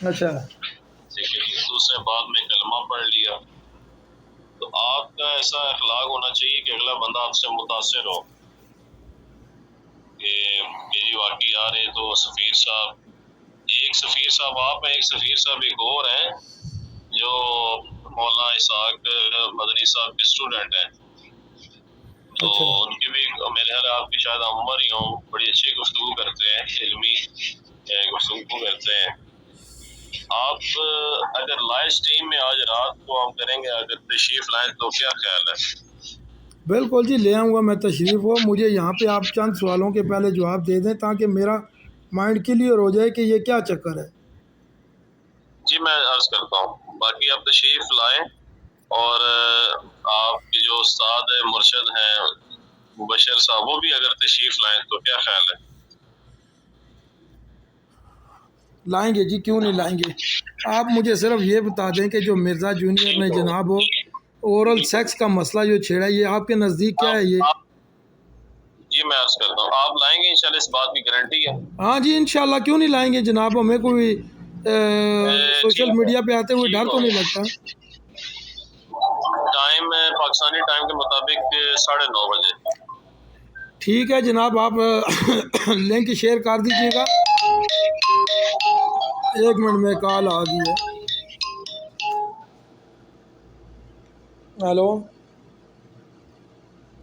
اچھا دوسرے بعد میں کلمہ پڑھ لیا. تو آپ کا ایسا اخلاق ہونا چاہیے کہ اگلا بندہ آپ سے متاثر ہو کہ میری واقعی آ رہے تو سفیر صاحب، ایک سفیر صاحب آپ ہیں، ایک سفیر صاحب ایک اور ہیں جو مولانا اسحاق مدنی صاحب کے اسٹوڈنٹ ہیں. تو اچھا ان کی بھی میرے خیال آپ کی شاید عمر ہی ہوں، بڑی اچھی گفتگو کرتے ہیں، علمی گفتگو کرتے ہیں. آپ اگر لائیو اسٹریم میں آج رات کو ہم کریں گے، اگر تشریف لائیں تو کیا خیال ہے؟ بالکل جی، لے آؤں گا میں تشریف ہو. مجھے یہاں پہ آپ چند سوالوں کے پہلے جواب دے دیں تاکہ میرا مائنڈ کلیئر ہو جائے کہ یہ کیا چکر ہے. جی میں عرض کرتا ہوں، باقی آپ تشریف لائیں اور آپ کے جو استاد مرشد ہیں مبشر صاحب وہ بھی اگر تشریف لائیں تو کیا خیال ہے؟ لائیں گے جی، کیوں نہیں لائیں گے. آپ مجھے صرف یہ بتا دیں کہ جو مرزا جونیئر نے جناب اورل سیکس کا مسئلہ جو چھیڑا، یہ آپ کے نزدیک کیا ہے؟ یہ جی میں عرض کرتا ہوں آپ لائیں گے انشاءاللہ، اس بات کی گارنٹی ہے. ہاں جی انشاءاللہ، کیوں نہیں لائیں گے جناب. ہمیں کوئی سوشل میڈیا پہ آتے ہوئے ڈر تو نہیں لگتا. ٹائم پاکستانی ٹائم کے مطابق 9:30 بجے. ٹھیک ہے جناب، آپ لنک شیئر کر دیجیے گا. ایک منٹ میں کال آ گئی ہے. ہیلو،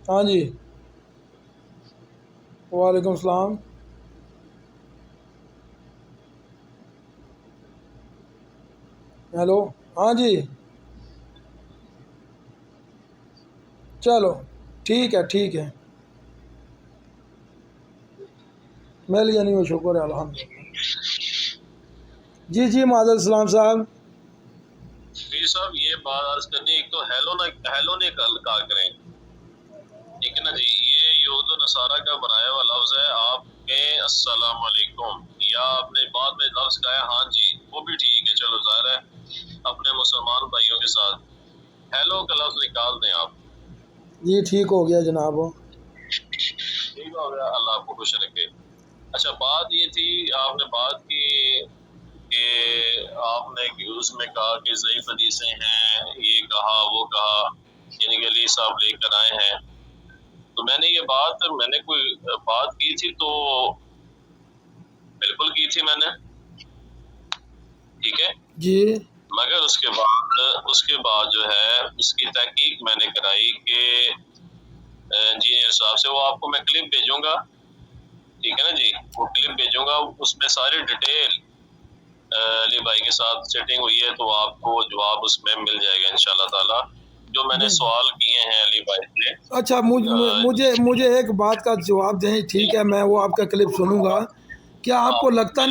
ہاں جی، وعلیکم السلام. ہیلو، ہاں جی، چلو ٹھیک ہے ٹھیک ہے، مل گیا نہیں وہ، شکر ہے الحمدللہ. جی جی معذر السلام صاحب. پیر صاحب یہ بات عرض کرنی، ایک تو ہیلو نے کہا کریں، ٹھیک ہے نا جی. یہ یہود و نصارہ کا بنایا ہوا لفظ ہے. آپ کہیں السلام علیکم، یا آپ نے بعد میں لفظ کہا ہے ہاں جی، وہ بھی ٹھیک ہے، چلو ظاہر ہے اپنے مسلمان بھائیوں کے ساتھ ہیلو کا لفظ نکال دیں آپ. جی ٹھیک ہو گیا جناب. ٹھیک ہو گیا، اللہ آپ کو خوش رکھے. اچھا بات یہ تھی، آپ نے بات کی کہ آپ نے اس میں کہا کہ ضعیف حدیثیں ہیں، یہ کہا وہ کہا، یعنی کہ علی صاحب لے کر آئے ہیں. تو میں نے یہ بات، میں نے کوئی بات کی تھی تو بالکل کی تھی میں نے، ٹھیک ہے جی مگر اس کے بعد جو ہے اس کی تحقیق میں نے کرائی کہ انجینئر صاحب سے، وہ آپ کو میں کلپ بھیجوں گا، ٹھیک ہے نا جی، وہ کلپ بھیجوں گا، اس میں ساری ڈیٹیل علی بھائی کے ساتھ سیٹنگ ہوئی ہے، تو آپ کو جواب اس میں مل جائے گا انشاءاللہ تعالی، جو میں نے سوال کیے ہیں علی بھائی سے. اچھا، مجھے ایک بات کا جواب دیں. ٹھیک ہے، میں وہ آپ کا کلپ سنوں گا. کیا آپ کو لگتا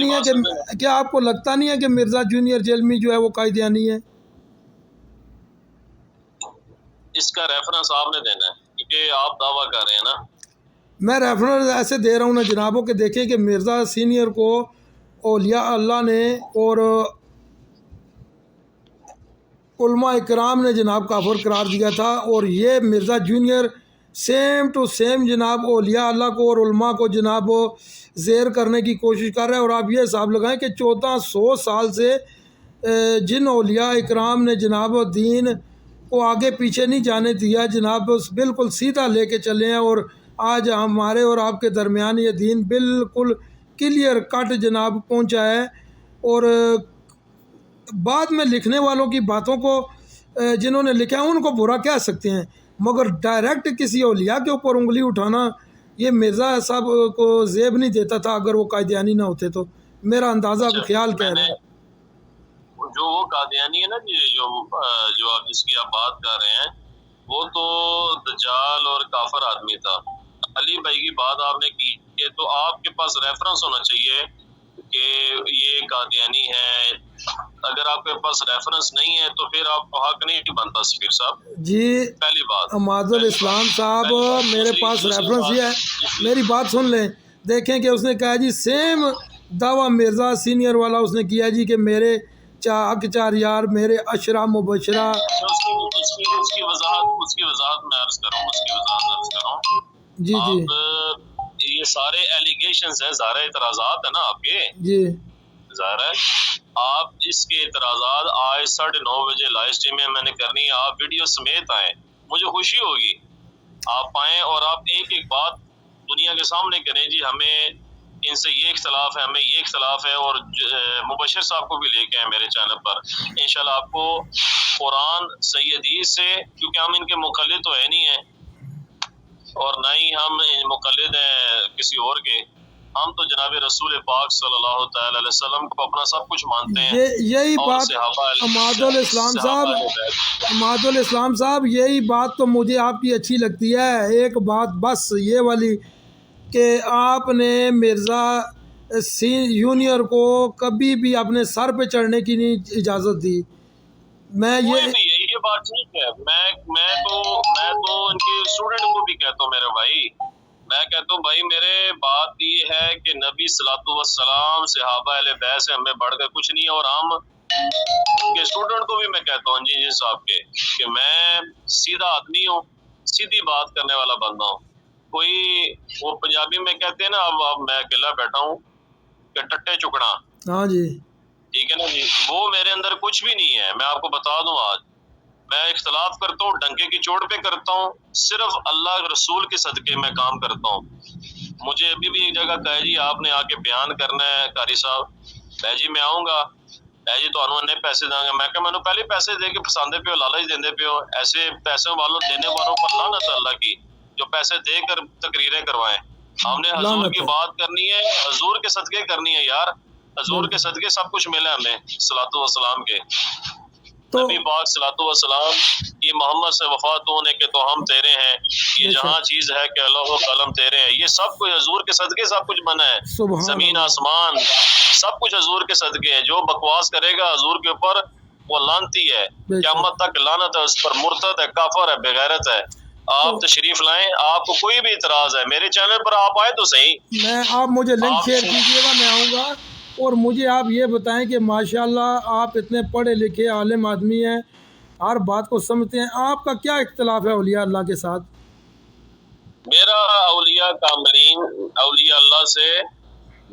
نہیں ہے کہ مرزا جونیئر جیلمی جو ہے وہ قائدیانی ہے؟ اس کا ریفرنس آپ نے دینا ہے کیونکہ آپ دعویٰ کر رہے ہیں نا. میں ریفرنس ایسے دے رہا ہوں نا جنابوں کہ دیکھیں کہ مرزا سینئر کو اولیاء اللہ نے اور علماء اکرام نے جناب کافر قرار دیا تھا، اور یہ Mirza junior same to same جناب اولیاء اللہ کو اور علماء کو جناب زیر کرنے کی کوشش کر رہے ہیں. اور آپ یہ حساب لگائیں کہ 1400 سال سے جن اولیاء اکرام نے جناب دین کو آگے پیچھے نہیں جانے دیا جناب، بالکل سیدھا لے کے چلے ہیں، اور آج ہمارے اور آپ کے درمیان یہ دین بالکل کلیئر کٹ جناب پہنچا ہے. اور بعد میں لکھنے والوں کی باتوں کو جنہوں نے لکھا ہے ان کو برا کہہ سکتے ہیں، مگر ڈائریکٹ کسی اولیاء کے اوپر انگلی اٹھانا یہ مرزا صاحب کو زیب نہیں دیتا تھا اگر وہ قائدیانی نہ ہوتے تو. میرا اندازہ خیال کہہ رہا ہے. جو وہ قادیانی ہے نا جی، جو آپ جس کی آپ بات کر رہے ہیں، وہ تو دجال اور کافر آدمی تھا. علی بھائی کی بات آپ نے کی کہ تو آپ کے پاس ریفرنس ہونا چاہیے کہ یہ قادیانی ہے. اگر آپ کے پاس ریفرنس نہیں ہے تو پھر آپ کو حق نہیں بنتا سفیر صاحب. جی پہلی بات معاذ الاسلام صاحب، میرے پاس ریفرنس یہ ہے، میری بات سن لیں. دیکھیں کہ اس نے کہا جی سیم دعویٰ مرزا سینئر والا اس نے کیا جی کہ میرے چار یار میرے اشرا مبشرہ. اس کی وضاحت میں عرض کروں. جی جی آپ یہ سارے ایلیگیشنز ہیں، ظاہر اعتراضات ہیں نا آپ کے، جی ظاہر ہے آپ اس کے اعتراضات آج 9:30 بجے لائیو اسٹریم میں نے کرنی ہے، آپ ویڈیو سمیت آئیں، مجھے خوشی ہوگی آپ آئیں اور آپ ایک ایک بات دنیا کے سامنے کریں جی ہمیں ان سے یہ اختلاف ہے، ہمیں یہ اختلاف ہے، اور مبشر صاحب کو بھی لے کے آئے میرے چینل پر، انشاءاللہ آپ کو قرآن صحیح حدیث سے، کیونکہ ہم ان کے مقلد تو ہے نہیں ہیں اور نہ ہی ہم مقلد ہیں کسی اور کے، ہم تو جناب رسول پاک صلی اللہ تعالی علیہ وسلم کو اپنا سب کچھ مانتے ہیں، یہی اور بات اماد الاسلام صاحب، اماد الاسلام صاحب، یہی بات تو مجھے آپ کی اچھی لگتی ہے، ایک بات بس یہ والی کہ آپ نے مرزا جونیئر کو کبھی بھی اپنے سر پہ چڑھنے کی نہیں اجازت دی۔ میں یہ بات ٹھیک ہے، میں تو ان کے اسٹوڈنٹ کو بھی کہتا ہوں میرے بھائی، میں کہتا ہوں بھائی میرے بات یہ ہے کہ نبی صلاۃ والسلام صحابہ اہل بیت سے ہمیں بڑھ کر کچھ نہیں ہے، اور ہم ان کے اسٹوڈنٹ کو بھی میں کہتا ہوں جی صاحب کے کہ میں سیدھا آدمی ہوں، سیدھی بات کرنے والا بندہ ہوں، کوئی وہ پنجابی میں کہتے ہیں نا اب میں اکیلا بیٹھا ہوں کہ ٹٹے چکنا، ہاں جی ٹھیک ہے نا جی، وہ میرے اندر کچھ بھی نہیں ہے، میں آپ کو بتا دوں آج میں اختلاف کرتا ہوں ڈنکے کی چوٹ پہ کرتا ہوں، صرف اللہ کے رسول کے صدقے میں کام کرتا ہوں۔ مجھے ابھی بھی ایک جگہ کہا جی آپ نے آ کے بیان کرنا ہے قاری صاحب، میں جی میں آؤں گا، جی تو پیسے دیں گا، میں کہ میں نے پہلے پیسے دے کے پسندے پہ ہو، لالچ دیندے پہ ہو، ایسے پیسے والوں دینے والوں پر لعنت اللہ کی جو پیسے دے کر تقریریں کروائیں، ہم نے حضور کی بات کرنی ہے، حضور کے صدقے کرنی ہے یار، حضور کے صدقے سب کچھ ملا ہمیں صلاۃ والسلام کے، نبی پاک صلاۃ والسلام یہ محمد سے وفات ہونے کے تو ہم تیرے ہیں، یہ جہاں چیز ہے کہ اللہ و قلم تیرے ہیں، یہ سب کچھ حضور کے صدقے سب کچھ بنا ہے، زمین آسمان سب کچھ حضور کے صدقے ہے، جو بکواس کرے گا حضور کے اوپر وہ لعنتی ہے، قیامت تک لعنت ہے اس پر، مرتد ہے، کافر ہے، بغیرت ہے۔ آپ تشریف لائیں، آپ کو کوئی بھی اعتراض ہے میرے چینل پر آپ آئے تو صحیح، آپ مجھے لنک شیئر کیجیے گا، میں آؤں گا، اور مجھے آپ یہ بتائیں کہ ماشاءاللہ آپ اتنے پڑھے لکھے عالم آدمی ہیں، ہر بات کو سمجھتے ہیں، آپ کا کیا اختلاف ہے اولیاء اللہ کے ساتھ؟ میرا اولیاء کاملین اولیاء اللہ سے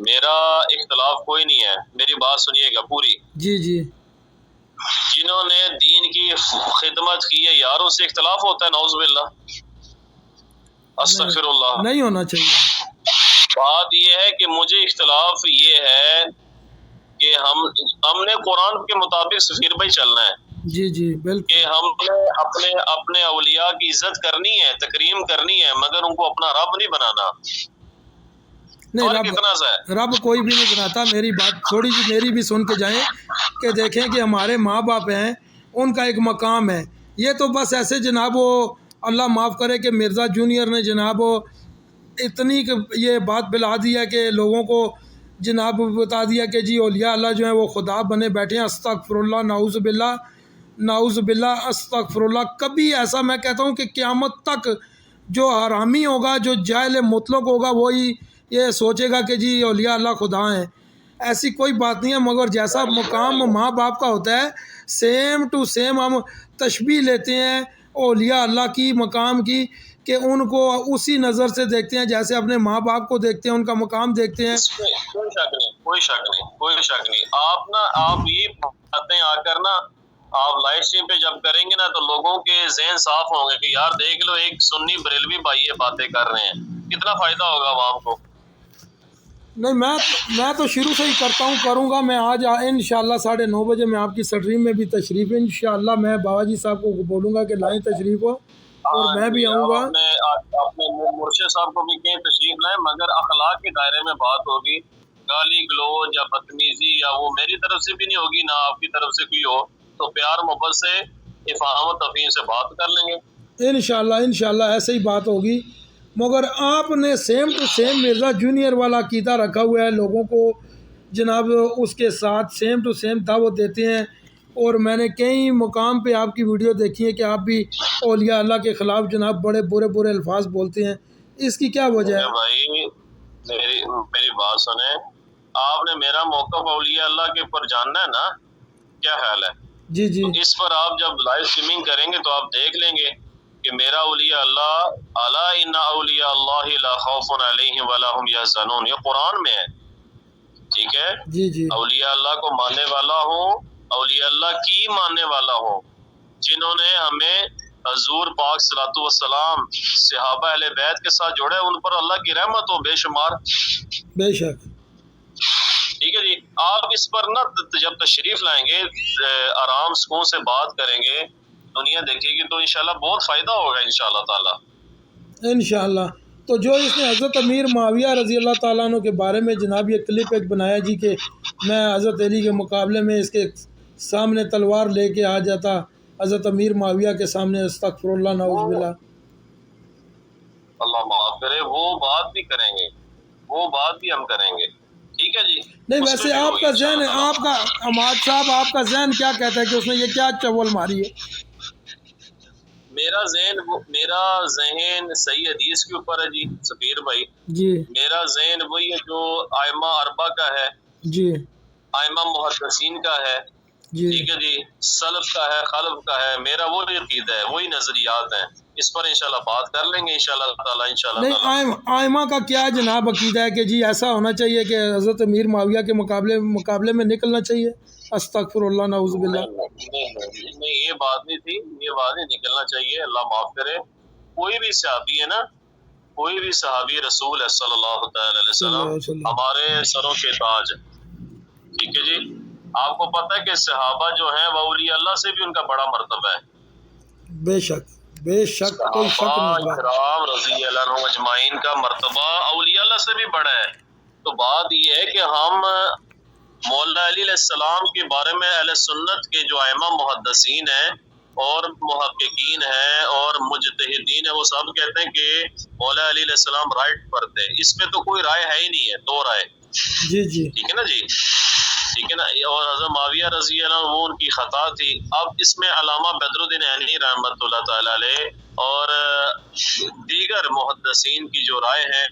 میرا اختلاف کوئی نہیں ہے، میری بات سنیے گا پوری، جی جی، جنہوں نے دین کی خدمت کی ہے یار ان سے اختلاف ہوتا ہے، نعوذ باللہ، استغفر اللہ، نہیں ہونا چاہیے۔ بات یہ ہے کہ مجھے اختلاف یہ ہے کہ ہم نے قرآن کے مطابق سفیر بھائی چلنا ہے، جی جی بالکل، کہ ہم نے اپنے اولیاء کی عزت کرنی ہے، تکریم کرنی ہے، مگر ان کو اپنا رب نہیں بنانا، نہیں رب کوئی بھی نہیں بناتا، میری بات تھوڑی سی میری بھی سن کے جائیں کہ دیکھیں کہ ہمارے ماں باپ ہیں ان کا ایک مقام ہے، یہ تو بس ایسے جناب وہ اللہ معاف کرے کہ مرزا جونیئر نے جناب اتنی یہ بات بلا دیا کہ لوگوں کو جناب بتا دیا کہ جی اولیاء اللہ جو ہیں وہ خدا بنے بیٹھے ہیں، استغفر اللہ، نعوذ باللہ، نعوذ باللہ، استغفر اللہ، کبھی ایسا میں کہتا ہوں کہ قیامت تک جو حرامی ہوگا، جو جاہل مطلق ہوگا، وہی یہ سوچے گا کہ جی اولیاء اللہ خدا ہیں، ایسی کوئی بات نہیں ہے، مگر جیسا مقام ماں باپ کا ہوتا ہے سیم ٹو سیم ہم تشبیہ لیتے ہیں اولیاء اللہ کی مقام کی، کہ ان کو اسی نظر سے دیکھتے ہیں جیسے اپنے ماں باپ کو دیکھتے ہیں، ان کا مقام دیکھتے ہیں۔ کوئی شک نہیں، آپ یہ باتیں آ کر نا آپ لائف اسٹریم پہ جب کریں گے نا تو لوگوں کے ذہن صاف ہوں گے کہ یار دیکھ لو ایک سنی بریلوی بھائی یہ باتیں کر رہے ہیں، کتنا فائدہ ہوگا عوام کو۔ نہیں میں تو شروع سے ہی کرتا ہوں، کروں گا، میں آج انشاءاللہ 9:30 بجے میں آپ کی سٹریم میں بھی تشریف ہے، انشاءاللہ میں بابا جی صاحب کو بولوں گا کہ لائیں تشریف ہو، اور میں بھی آؤں گا۔ اپنے مرشد صاحب کو بھی کہیں تشریف لائیں، مگر اخلاق کے دائرے میں بات ہوگی، گالی گلوچ یا بدتمیزی یا وہ میری طرف سے بھی نہیں ہوگی، نہ آپ کی طرف سے کوئی ہو، تو پیار محبت سے افہام و تفہیم سے بات کر لیں گے، انشاءاللہ ایسے ہی بات ہوگی، مگر آپ نے same to same Mirza junior والا عقیدہ رکھا ہوا ہے، لوگوں کو جناب اس کے ساتھ سیم ٹو سیم دعوت دیتے ہیں، اور میں نے کئی مقام پہ آپ کی ویڈیو دیکھی ہے کہ آپ بھی اولیاء اللہ کے خلاف جناب بڑے برے الفاظ بولتے ہیں، اس کی کیا وجہ ہے؟ بھائی میری بات سنیں، آپ نے میرا موقف اولیاء اللہ کے اوپر جاننا ہے نا، کیا خیال ہے؟ جی جی، اس پر آپ جب لائیو اسٹریمنگ کریں گے تو آپ دیکھ لیں گے کہ میرا اولیاء اللہ، الا ان اولیاء اللہ لا خوف علیہم ولا هم یحزنون، یہ قرآن میں ہے، ٹھیک ہے، جی جی اولیاء اللہ کو ماننے والا ہوں، اولیاء اللہ کی ماننے والا ہوں، جنہوں نے ہمیں حضور پاک صلوات و سلام صحابہ اہل بیت کے ساتھ جوڑے، ان پر اللہ کی رحمت ہو بے شمار۔ بے شک ٹھیک ہے جی، آپ اس پر نہ جب تشریف لائیں گے آرام سکون سے بات کریں گے، دنیا دیکھے گی، تو انشاءاللہ بہت فائدہ ہوگا انشاءاللہ تعالی۔ انشاءاللہ۔ تو جو اس نے حضرت امیر معاویہ رضی اللہ تعالیٰ عنہ کے بارے میں جناب یہ کلپ ایک بنایا جی کہ میں حضرت علی کے مقابلے میں اس کے سامنے تلوار لے کے آ جاتا، حضرت امیر معاویہ کے سامنے، استغفر اللہ نعوذ باللہ۔ اللہ معاف کرے، وہ بات بھی کریں گے، وہ بات بھی ہم کریں گے، ٹھیک ہے جی۔ نہیں اس ویسے میں بھی آپ ہوگی کا ذہن، انشاءاللہ آپ کا حماد صاحب، آپ کا ذہن کیا کہتا ہے کہ اس نے یہ کیا چول ماری ہے؟ میرا ذہن صحیح حدیث کے اوپر ہے جی سفیر بھائی، جی میرا ذہن وہی ہے جو آئمہ اربع کا ہے، جی آئمہ محدثین کا ہے، جی ٹھیک ہے جی، سلف کا ہے، خلف کا ہے، میرا وہی عقیدہ ہے، وہی نظریات ہیں، اس پر انشاءاللہ بات کر لیں گے انشاءاللہ تعالی، انشاءاللہ نہیں تعالی۔ آئمہ کا کیا جناب عقیدہ ہے کہ جی ایسا ہونا چاہیے کہ حضرت امیر معاویہ کے مقابلے میں نکلنا چاہیے؟ استغفر اللہ نعوذ باللہ۔ نہیں یہ بات نہیں تھی، یہ بات نہیں نکلنا چاہیے، اللہ معاف کرے۔ کوئی بھی صحابی ہے نا، کوئی بھی صحابی رسول ہے صلی اللہ تعالی علیہ صلی اللہ وسلم، علیہ وسلم۔ ہمارے سروں کے تاج ہے، ٹھیک ہے جی۔ آپ کو پتہ ہے کہ صحابہ جو ہیں وہ اولیاء اللہ سے بھی ان کا بڑا مرتبہ ہے، بے شک بے شک، کوئی شک صحابہ نہیں اس بات۔ کرام رضی اللہ عنہم اجمعین کا مرتبہ اولیاء اللہ سے بھی بڑا ہے۔ تو بات یہ ہے کہ ہم مولا علی علیہ السلام کے بارے میں اہل سنت کے جو ائمہ محدثین ہیں اور محققین ہیں اور مجتہدین ہیں، وہ سب کہتے ہیں کہ مولا علی علیہ السلام رائٹ پر تھے، اس میں تو کوئی رائے ہے ہی نہیں ہے، دو رائے، جی جی ٹھیک ہے نا جی، ٹھیک ہے نا۔ اور حضرت معاویہ رضی اللہ عنہ وہ ان کی خطا تھی۔ اب اس میں علامہ بدر الدین عینی رحمۃ اللہ تعالی علیہ اور دیگر محدثین کی جو رائے ہے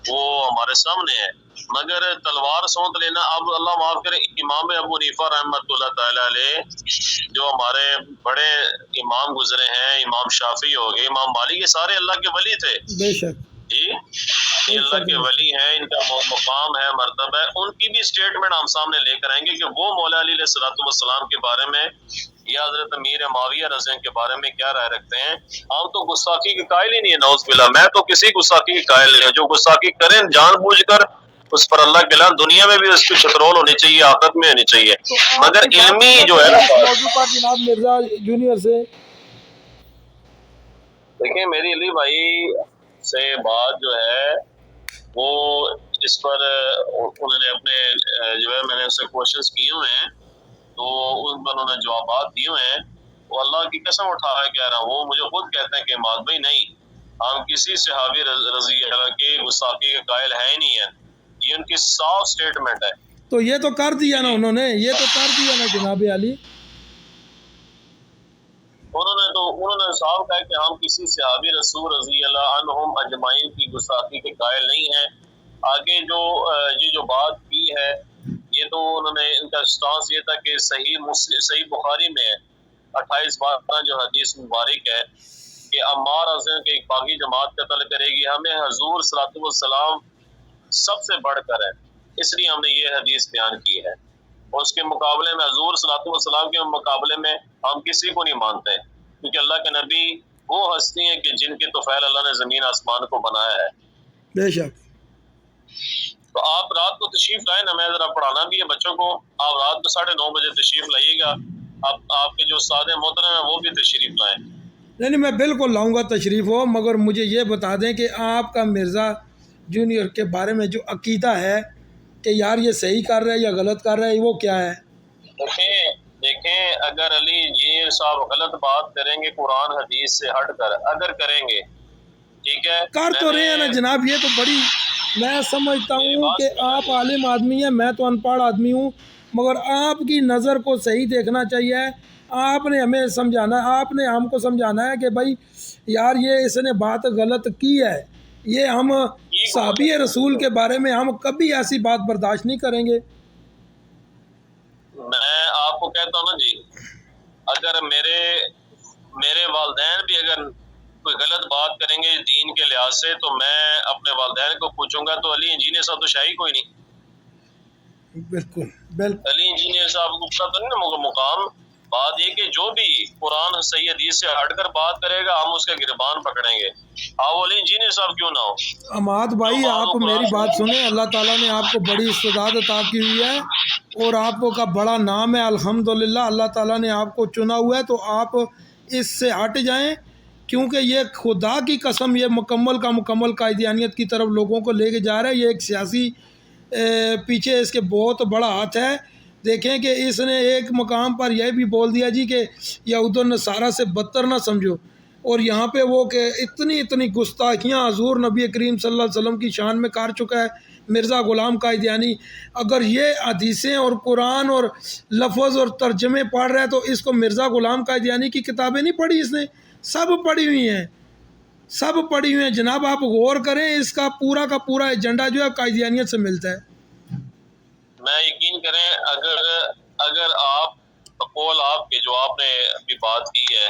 وہ ہمارے سامنے ہے، مگر تلوار سونت لینا، اب اللہ معاف کرے، امام ابو حنیفہ رحمۃ اللہ تعالی علیہ جو ہمارے بڑے امام گزرے ہیں، امام شافعی ہو گئے، امام مالک، یہ سارے اللہ کے ولی تھے بے شک، جی، یہ اللہ کے ولی ہیں، ان کا مقام ہے، مرتبہ ہے، ان کی بھی سٹیٹمنٹ ہم سامنے لے کر آئیں گے کہ وہ مولا علی علیہ السلام کے بارے میں یا حضرت امیر معاویہ رضی اللہ کے بارے میں کیا رائے رکھتے ہیں۔ ہم تو گستاخی کے قائل ہی نہیں ہے، نعوذ باللہ، میں تو کسی گستاخی کے قائل نہیں ہوں، جو گستاخی کریں جان بوجھ کر اس پر اللہ کے لعنت، دنیا میں بھی اس کی چترول ہونی چاہیے، آخرت میں ہونی چاہیے، مگر علمی جو ہے نا موضوع پر جناب مرزا جونیئر سے دیکھیں، میری علی بھائی سے بات جو ہے وہ اس پر انہوں نے اپنے جو ہے، میں نے اسے کوشچنس کیے ہوئے ہیں، تو ان پر انہوں نے جوابات دیے ہوئے ہیں، وہ اللہ کی قسم اٹھا کے کہہ رہا ہوں، وہ مجھے خود کہتے ہیں کہ ماد بھائی نہیں، ہم کسی صحابی رضی اللہ کی گستاخی کے قائل ہے ہی نہیں ہے، یہ ان کی صاف سٹیٹمنٹ ہے۔ تو یہ تو کر دیا نا انہوں نے، یہ تو کر دیا نا جناب علی۔ انہوں نے صاف کہا کہ ہم کسی صحابی رسول رضی اللہ عنہم اجمعین کی گستاخی کے قائل نہیں ہیں۔ آگے جو یہ جو بات کی ہے، یہ تو انہوں نے، ان کا سٹانس یہ تھا کہ صحیح بخاری میں ہے 28-12 جو حدیث مبارک ہے کہ عمار رضی اللہ کے ایک باغی جماعت قتل کرے گی، ہمیں حضور صلی اللہ علیہ وسلم سب سے بڑھ کر ہے، اس لیے ہم نے یہ حدیث بیان کی ہے، اور اس کے مقابلے میں حضور صلی اللہ علیہ وسلم کے مقابلے میں ہم کسی کو نہیں مانتے، کیونکہ اللہ کے نبی وہ ہستی ہیں کہ جن کے طفیل اللہ نے زمین آسمان کو بنایا ہے۔ بے شک۔ تو آپ رات کو تشریف لائیں نا، میں ذرا پڑھانا بھی ہے بچوں کو، آپ رات کو 9:30 بجے تشریف لائیے گا، اب آپ کے جو استاد محترم ہیں وہ بھی تشریف لائیں۔ نہیں میں بالکل لاؤں گا تشریف ہو، مگر مجھے یہ بتا دیں کہ آپ کا مرزا جونیئر کے بارے میں جو عقیدہ ہے کہ یار یہ صحیح کر رہا ہے یا غلط کر رہا ہے، وہ کیا ہے؟ دیکھیں اگر علی جی صاحب غلط بات کریں گے قرآن حدیث سے ہٹ کر، اگر کریں گے، ٹھیک ہے، کر تو رہے ہیں نا جناب، یہ تو بڑی، میں سمجھتا ہوں کہ آپ عالم آدمی ہیں، میں تو ان پڑھ آدمی ہوں، مگر آپ کی نظر کو صحیح دیکھنا چاہیے، آپ نے ہمیں سمجھانا، آپ نے ہم کو سمجھانا ہے کہ بھائی یار یہ اس نے بات غلط کی ہے، یہ ہم صحابی رسول کے بارے میں ہم کبھی ایسی بات برداشت نہیں کریں گے۔ میں آپ کو کہتا ہوں نا جی، اگر میرے والدین بھی اگر کوئی غلط بات کریں گے دین کے لحاظ سے، تو میں اپنے والدین کو پوچھوں گا تو علی انجینئر صاحب تو شاہی کوئی نہیں، بالکل بالکل علی انجینئر صاحب کو پتہ تو نہیں نا مقام. بات یہ کہ جو بھی قرآن صحیح حدیث سے ہٹ کر بات کرے گا ہم اس کا گربان پکڑیں گے. وہ علی انجینئر صاحب کیوں نہ ہو. اماد بھائی آپ میری بات سنیں، اللہ تعالیٰ نے آپ کو بڑی استعداد عطا کی ہوئی ہے اور آپ کا بڑا نام ہے الحمدللہ. اللہ تعالیٰ نے آپ کو چنا ہوا ہے تو آپ اس سے ہٹ جائیں، کیونکہ یہ خدا کی قسم یہ مکمل کا مکمل قائدیانیت کی طرف لوگوں کو لے کے جا رہا ہے. یہ ایک سیاسی پیچھے اس کے بہت بڑا ہاتھ ہے. دیکھیں کہ اس نے ایک مقام پر یہ بھی بول دیا جی کہ یہود و نصارہ سے بدتر نہ سمجھو، اور یہاں پہ وہ کہ اتنی گستاخیاں حضور نبی کریم صلی اللہ علیہ وسلم کی شان میں کر چکا ہے مرزا غلام قائدیانی. اگر یہ حدیثیں اور قرآن اور لفظ اور ترجمے پڑھ رہا ہے تو اس کو مرزا غلام قائدیانی کی کتابیں نہیں پڑھی، اس نے سب پڑھی ہوئی ہیں، سب پڑھی ہوئی ہیں جناب. آپ غور کریں، اس کا پورا ایجنڈا جو ہے قائدیانیت سے ملتا ہے. میں یقین کریں اگر آپ قول آپ کے جو آپ نے ابھی بات کی ہے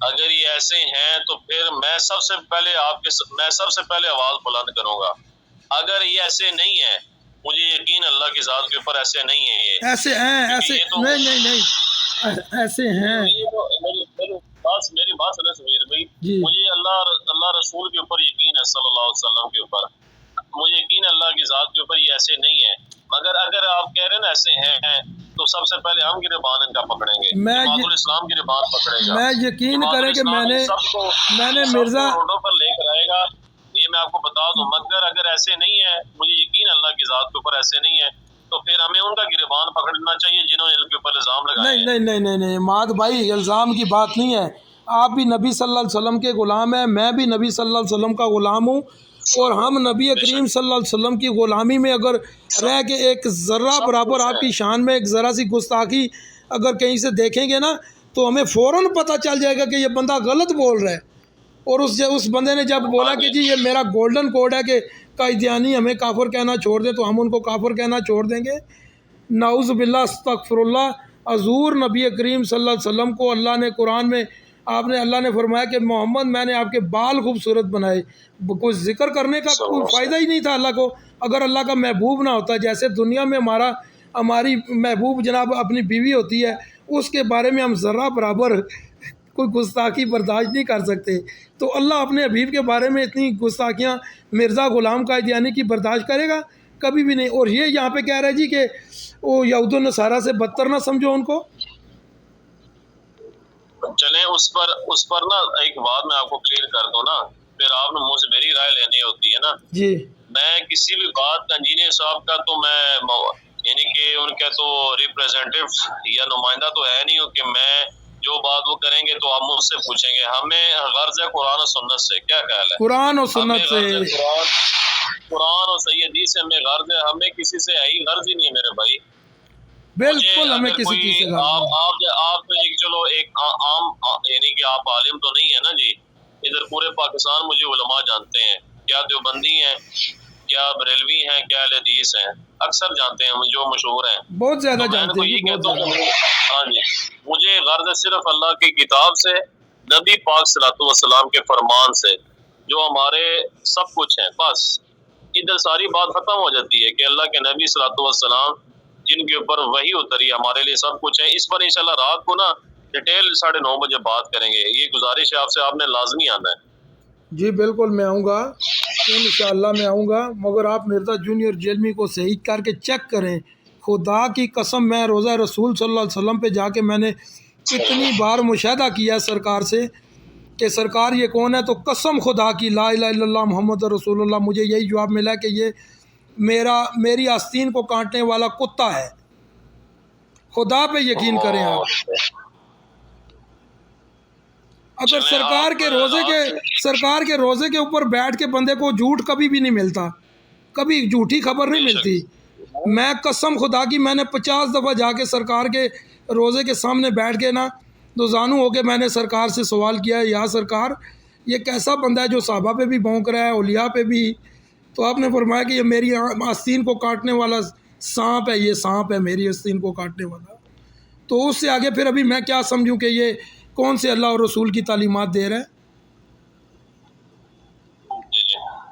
اگر یہ ایسے ہیں تو پھر میں سب سے پہلے آواز بلند کروں گا. اگر یہ ایسے نہیں ہیں مجھے یقین اللہ کی ذات کے اوپر ایسے نہیں ہیں. یہ ایسے ہیں، ایسے نہیں ایسے ہیں. میری بات سنیں سمیر بھائی، جی مجھے اللہ رسول کے اوپر یقین ہے صلی اللہ علیہ وسلم کے اوپر، مجھے یقین ہے اللہ کی ذات کے اوپر یہ ایسے نہیں ہیں. مگر اگر آپ کہہ رہے ہیں نا ایسے ہیں تو سب سے پہلے ہم گربان ان کا پکڑیں گے. جماعت الاسلام گربان پکڑے گا. میں یقین کریں کہ میں نے مرزا روڈوں پر لے کر آئے گا، یہ میں آپ کو بتا دوں. مگر اگر ایسے نہیں ہے مجھے یقین اللہ کی ذات کے اوپر ایسے نہیں ہے تو پھر ہمیں ان کا گربان پکڑنا چاہیے جنہوں نے ان کے اوپر الزام لگائے. نہیں ماد بھائی، الزام کی بات نہیں ہے. آپ بھی نبی صلی اللہ علیہ وسلم کے غلام ہیں، میں بھی نبی صلی اللہ علیہ وسلم کا غلام ہوں، اور ہم نبی کریم صلی اللہ علیہ وسلم کی غلامی میں اگر رہ کے ایک ذرہ برابر آپ کی شان میں ایک ذرا سی گستاخی اگر کہیں سے دیکھیں گے نا تو ہمیں فوراً پتہ چل جائے گا کہ یہ بندہ غلط بول رہا ہے. اور اس بندے نے جب بولا کہ جی یہ میرا گولڈن کوڈ ہے کہ قائدیانی ہمیں کافر کہنا چھوڑ دیں تو ہم ان کو کافر کہنا چھوڑ دیں گے. نعوذ باللہ استغفر اللہ. حضور نبی کریم صلی اللہ علیہ وسلم کو اللہ نے قرآن میں اللہ نے فرمایا کہ محمد میں نے آپ کے بال خوبصورت بنائے. کوئی ذکر کرنے کا کوئی فائدہ ہی نہیں تھا اللہ کو اگر اللہ کا محبوب نہ ہوتا. جیسے دنیا میں ہماری محبوب جناب اپنی بیوی ہوتی ہے، اس کے بارے میں ہم ذرہ برابر کوئی گستاخی برداشت نہیں کر سکتے، تو اللہ اپنے حبیب کے بارے میں اتنی گستاخیاں مرزا غلام قائدیانی کی برداشت کرے گا؟ کبھی بھی نہیں. اور یہ یہاں پہ کہہ رہا ہے جی کہ وہ یہود و نصارہ سے بدتر نہ سمجھو ان کو. چلیں اس پر نا ایک بات میں آپ کو کلیئر کر دوں نا، پھر آپ نے مجھ سے میری رائے لینی ہوتی ہے نا. جی میں کسی بھی بات انجینئر صاحب کا تو میں یعنی کہ ان کا تو ریپریزنٹیو یا نمائندہ تو ہے نہیں ہوں کہ میں جو بات وہ کریں گے تو آپ مجھ سے پوچھیں گے. ہمیں غرض ہے قرآن و سنت سے. کیا خیال ہے؟ قرآن و سنت سے، قرآن اور صحیح حدیث سے ہمیں غرض ہے. ہمیں کسی سے غرض ہی نہیں ہے میرے بھائی. بالکل ہمیں کسی چیز سے آپ ایک چلو ایک عام یعنی کہ آپ عالم تو نہیں ہے نا جی. ادھر پورے پاکستان مجھے علماء جانتے ہیں، کیا دیوبندی ہیں، کیا بریلوی ہیں، کیا اہل حدیث ہیں، اکثر جانتے ہیں جو مشہور ہیں. بہت زیادہ میں جانتے کو ہیں یہ بہت کہتا ہوں زیادہ. ہاں جی، مجھے غرض ہے صرف اللہ کی کتاب سے، نبی پاک صلی اللہ علیہ وسلم کے فرمان سے جو ہمارے سب کچھ ہیں. بس ادھر ساری بات ختم ہو جاتی ہے کہ اللہ کے نبی صلی اللہ علیہ وسلم جن کے اوپر وحی اتری ہمارے لیے سب کچھ ہے. اس پر انشاءاللہ رات کو نا ڈیٹیل 9:30 بجے بات کریں گے. یہ گزارش ہے آپ سے، آپ نے لازمی آنا ہے. جی بالکل میں آؤں گا، انشاءاللہ میں آؤں گا. مگر آپ مرزا جونیئر جیلمی کو صحیح کر کے چیک کریں. خدا کی قسم میں روزہ رسول صلی اللہ علیہ وسلم پہ جا کے میں نے کتنی بار مشاہدہ کیا ہے سرکار سے کہ سرکار یہ کون ہے، تو قسم خدا کی لا الہ الا اللہ محمد رسول اللہ مجھے یہی جواب ملا کہ یہ میری آستین کو کاٹنے والا کتا ہے. خدا پہ یقین کریں آپ. اگر سرکار کے روزے کے اوپر بیٹھ کے بندے کو جھوٹ کبھی بھی نہیں ملتا، کبھی جھوٹی خبر نہیں ملتی. میں قسم خدا کی میں نے 50 دفعہ جا کے سرکار کے روزے کے سامنے بیٹھ کے نا دو زانو ہو کے میں نے سرکار سے سوال کیا ہے، یا سرکار یہ کیسا بندہ ہے جو صحابہ پہ بھی بھونک رہا ہے، اولیاء پہ بھی. تو آپ نے فرمایا کہ یہ میری آستین کو کاٹنے والا سانپ ہے، یہ سانپ ہے میری آستین کو کاٹنے والا. تو اس سے آگے پھر ابھی میں کیا سمجھوں کہ یہ کون سے اللہ اور رسول کی تعلیمات دے رہا ہے. جی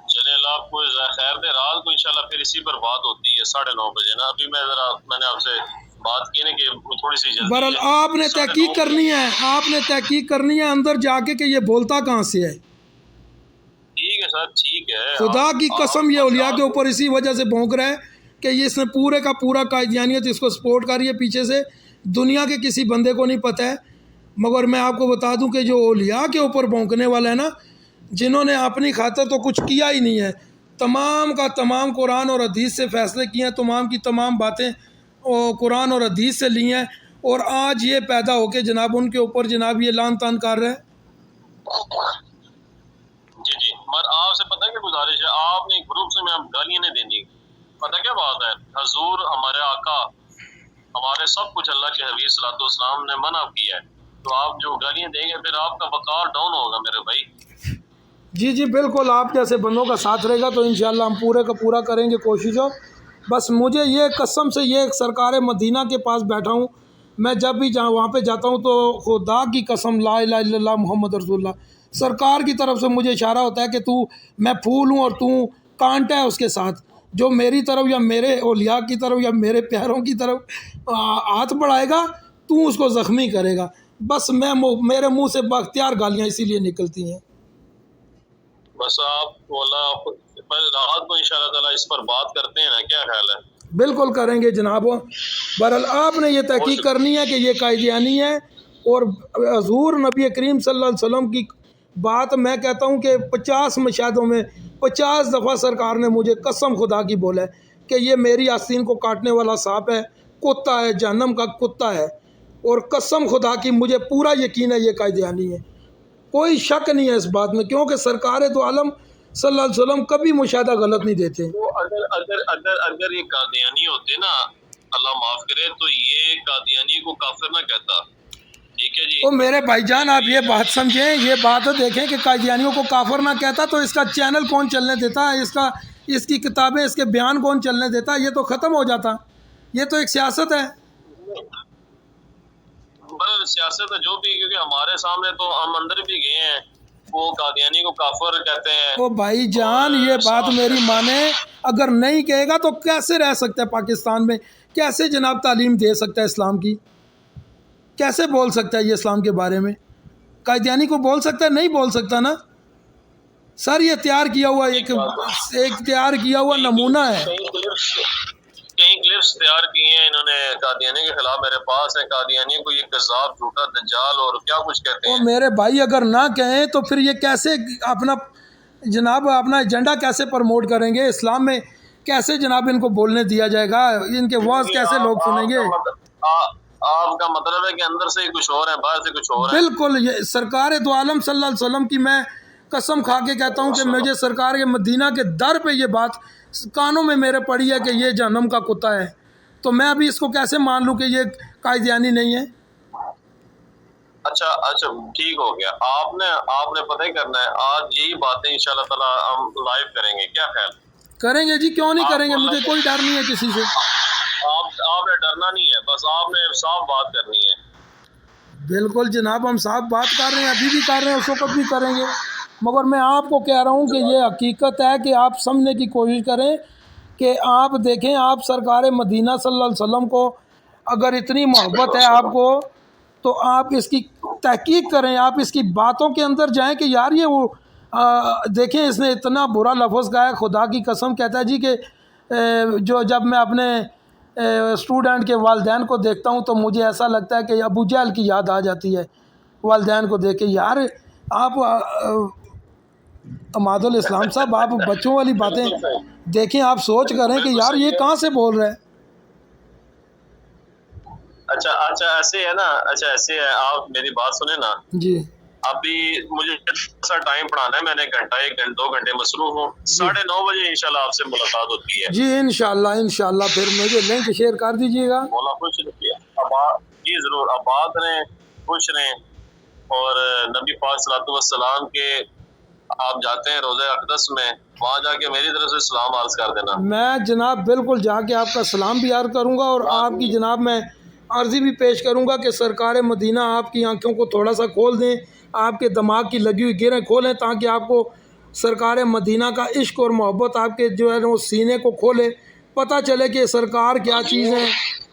چلے اللہ آپ کو خیر دے. رات کو انشاءاللہ پھر اسی پر بات ہوتی ہے 9:30 بجے نا. ابھی میں نے آپ سے بات کی نا کہ تھوڑی سی جلدی بہرحال ہے. آپ نے تحقیق کرنی ہے، آپ نے تحقیق کرنی ہے اندر جا کے کہ یہ بولتا کہاں سے ہے. ٹھیک ہے سر، ٹھیک ہے. خدا کی قسم یہ اولیاء کے اوپر اسی وجہ سے بھونک رہا ہے کہ یہ اس نے پورے کا پورا قادیانیت اس کو سپورٹ کر رہی ہے پیچھے سے. دنیا کے کسی بندے کو نہیں پتہ ہے، مگر میں آپ کو بتا دوں کہ جو اولیاء کے اوپر بھونکنے والا ہے نا، جنہوں نے اپنی خاطر تو کچھ کیا ہی نہیں ہے، تمام کا تمام قرآن اور حدیث سے فیصلے کیے ہیں، تمام کی تمام باتیں قرآن اور حدیث سے لی ہیں، اور آج یہ پیدا ہو کے جناب ان کے اوپر جناب یہ لان تان کر رہے ہیں. جی مگر آپ سے پتہ کیا گزارش ہے، آپ نے گروپ سے میں گالیاں نہیں دینی. پتہ کیا بات ہے، حضور ہمارے آقا ہمارے سب کچھ اللہ کے حبیب صلی اللہ علیہ وسلم نے منع کیا ہے، تو آپ جو گالیاں دیں گے پھر آپ کا وقار ڈاؤن ہوگا میرے بھائی. جی بالکل، آپ جیسے بندوں کا ساتھ رہے گا تو انشاءاللہ ہم پورے کا پورا کریں گے کوششوں. بس مجھے یہ قسم سے یہ سرکار مدینہ کے پاس بیٹھا ہوں، میں جب بھی وہاں پہ جاتا ہوں تو خدا کی قسم لا الہ الا اللہ محمد رسول اللہ سرکار کی طرف سے مجھے اشارہ ہوتا ہے کہ میں پھول ہوں اور تو کانٹا ہے اس کے ساتھ، جو میری طرف یا میرے اولیاء کی طرف یا میرے پیاروں کی طرف ہاتھ بڑھائے گا تو اس کو زخمی کرے گا. بس میرے منہ سے باختیار گالیاں اسی لیے نکلتی ہیں. بس آپ رات کو انشاءاللہ تعالیٰ اس پر بات کرتے ہیں نا، کیا خیال ہے؟ بالکل کریں گے جناب. بہرحال آپ نے یہ تحقیق کرنی ہے کہ یہ قادیانی ہے، اور حضور نبی کریم صلی اللہ علیہ وسلم کی بات میں کہتا ہوں کہ 50 مشاہدوں میں 50 دفعہ سرکار نے مجھے قسم خدا کی بولا ہے کہ یہ میری آستین کو کاٹنے والا سانپ ہے، کتا ہے، جہنم کا کتا ہے. اور قسم خدا کی مجھے پورا یقین ہے یہ قادیانی ہے، کوئی شک نہیں ہے اس بات میں، کیونکہ سرکار دو عالم صلی اللہ علیہ وسلم کبھی مشاہدہ غلط نہیں دیتے. تو اگر یہ قادیانی ہوتے نا، اللہ معاف کرے، تو یہ قادیانی کو کافر نہ کہتا. ٹھیک ہے جی. تو میرے بھائی جان آپ یہ بات سمجھیں، یہ بات دیکھیں کہ قادیانیوں کو کافر نہ کہتا تو اس کا چینل کون چلنے دیتا، اس کی کتابیں، اس کے بیان کون چلنے دیتا؟ یہ تو ختم ہو جاتا. یہ تو ایک سیاست ہے. سیاست ہے جو بھی، کیونکہ ہمارے سامنے تو ہم اندر بھی گئے ہیں، وہ قادیانی کو کافر کہتے ہیں. او بھائی جان یہ بات میری مانے، اگر نہیں کہے گا تو کیسے رہ سکتا ہے پاکستان میں؟ کیسے جناب تعلیم دے سکتا ہے اسلام کی؟ کیسے بول سکتا ہے یہ اسلام کے بارے میں؟ قادیانی کو بول سکتا ہے؟ نہیں بول سکتا نا سر. یہ تیار کیا ہوا ایک تیار کیا ہوا نمونہ ہے. کئی کلپس تیار کیے ہیں انہوں نے قادیانی کے خلاف، میرے پاس ہے. قادیانی کو یہ کذاب، جھوٹا، دجال اور کیا کچھ کہتے ہیں. میرے بھائی اگر نہ کہیں تو پھر یہ کیسے اپنا ایجنڈا کیسے پروموٹ کریں گے اسلام میں؟ کیسے جناب ان کو بولنے دیا جائے گا؟ ان کے واز کیسے لوگ سنیں گے؟ آپ کا مطلب ہے کہ اندر سے کچھ اور ہے، باہر سے کچھ اور ہے. بالکل. یہ سرکار دو عالم صلی اللہ علیہ وسلم کی میں قسم کھا کے کہتا ہوں کہ مجھے سرکار کے مدینہ کے در پہ یہ بات کانوں میں میرے پڑی ہے کہ یہ جہنم کا کتا ہے، تو میں ابھی اس کو کیسے مان لوں کہ یہ قادیانی نہیں ہے؟ اچھا ٹھیک ہو گیا. آپ نے پتہ ہی کرنا ہے، آج یہی باتیں انشاءاللہ تعالیٰ ہم لائیو کریں گے. کیا خیال؟ کریں گے جی، کیوں نہیں کریں گے؟ مجھے کوئی ڈر نہیں ہے کسی سے. آپ نے ڈرنا نہیں ہے، بس آپ نے صاف بات کرنی ہے. بالکل جناب، ہم صاف بات کر رہے ہیں، ابھی بھی کر رہے ہیں، اس وقت بھی کریں گے. مگر میں آپ کو کہہ رہا ہوں کہ یہ حقیقت ہے کہ آپ سمجھنے کی کوشش کریں کہ آپ دیکھیں، آپ سرکار مدینہ صلی اللہ علیہ وسلم کو اگر اتنی محبت ہے آپ کو تو آپ اس کی تحقیق کریں، آپ اس کی باتوں کے اندر جائیں کہ یار یہ وہ دیکھیں اس نے اتنا برا لفظ کہا ہے. خدا کی قسم کہتا ہے جی کہ جب میں اپنے اسٹوڈنٹ کے والدین کو دیکھتا ہوں تو مجھے ایسا لگتا ہے کہ ابو جہل کی یاد آ جاتی ہے والدین کو دیکھ کے. یار آپ اماد الاسلام صاحب، آپ بچوں والی باتیں دیکھیں، آپ سوچ کریں کہ یار یہ کہاں سے بول رہے ہیں. اچھا ایسے ہے نا، ایسے ہے، آپ میری بات سنیں نا جی. ابھی مجھے سا ٹائم پڑھانا ہے، میں نے گھنٹہ 2 گھنٹے مصروف ہوں. 9:30 بجے انشاءاللہ آپ سے ملاقات ہوتی ہے. جی انشاءاللہ پھر مجھے لنک شیئر کر دیجیے گا. مولا خوش رکھیے. جی ضرور، آباد رہیں، خوش رہیں. اور نبی پاک صلی اللہ علیہ وسلم کے آپ جاتے ہیں روضہ اقدس میں، وہاں جا کے میری طرف سے سلام عرض کر دینا. میں جناب بالکل جا کے آپ کا سلام بھی عرض کروں گا، اور آپ کی جناب میں عرضی بھی پیش کروں گا کہ سرکار مدینہ آپ کی آنکھوں کو تھوڑا سا کھول دیں، آپ کے دماغ کی لگی ہوئی گرہیں کھولیں، تاکہ آپ کو سرکار مدینہ کا عشق اور محبت آپ کے جو ہے وہ سینے کو کھولے، پتہ چلے کہ سرکار کیا چیز ہے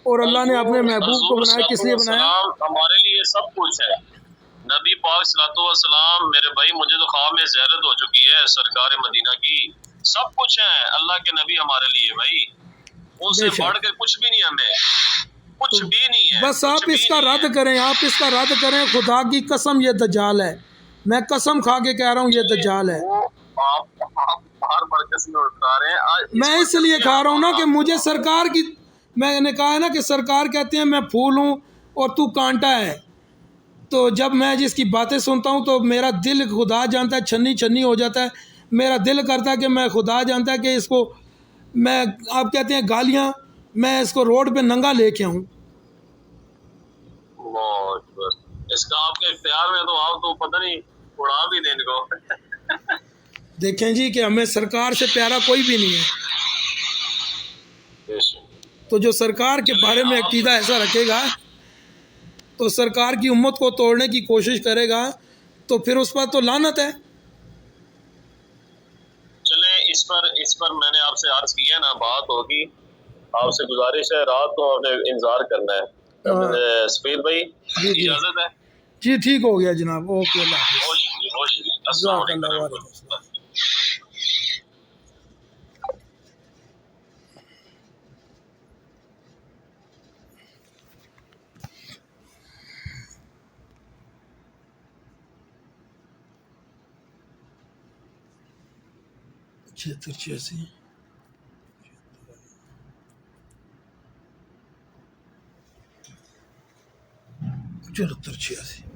اور اللہ نے اپنے محبوب کو حضور بنایا، کس لیے بنایا۔ السلام ہمارے لیے سب کچھ ہے۔ نبی پاک صلی اللہ علیہ وسلم، میرے بھائی مجھے تو خواب میں زیارت ہو چکی ہے سرکار مدینہ کی، سب کچھ ہے اللہ کے نبی ہمارے لیے بھائی، ان سے بے شک۔ بڑھ کے کچھ بھی نہیں ہمیں، کچھ بھی نہیں ہے، بس آپ کچھ بھی اس کا نہیں رد ہے۔ کریں، آپ اس کا رد کریں، خدا کی قسم یہ دجال ہے، میں قسم کھا کے کہہ رہا ہوں یہ دجال ہے۔ وہ آپ بار بار قسمیں اٹھا رہے ہیں، آج میں کو اس لیے کھا رہا ہوں نا کہ مجھے سرکار کی، میں نے کہا ہے نا کہ سرکار کہتے ہیں میں پھول ہوں اور تو کانٹا ہے، تو جب میں جس کی باتیں سنتا ہوں تو میرا دل خدا جانتا ہے چھنی چھنی ہو جاتا ہے، میرا دل کرتا ہے کہ میں خدا جانتا ہے کہ اس کو میں، آپ کہتے ہیں گالیاں، میں اس کو روڈ پہ ننگا لے کے آؤں۔ اللہ اکبر۔ اس کا آپ کے اختیار میں تو آپ تو پتہ نہیں اڑا بھی دیں ان کو۔ دیکھیں جی کہ ہمیں سرکار سے پیارا کوئی بھی نہیں ہے، تو جو سرکار کے بارے میں عقیدہ ایسا رکھے گا تو سرکار کی امت کو توڑنے کی کوشش کرے گا تو پھر اس پر تو لعنت ہے۔ چلیں اس پر میں نے آپ سے عرض کیا نا، بات ہوگی، آپ سے گزارش ہے رات کو آپ نے انتظار کرنا ہے۔ سفید بھائی جی اجازت ہے؟ جی ٹھیک ہو گیا جناب، اوکے، اللہ حافظ، بہت شکریہ، بہت شکریہ، السلام جزاک اللہ، علیکم۔ وعلیکم السلام۔ چھہتر 86 74 86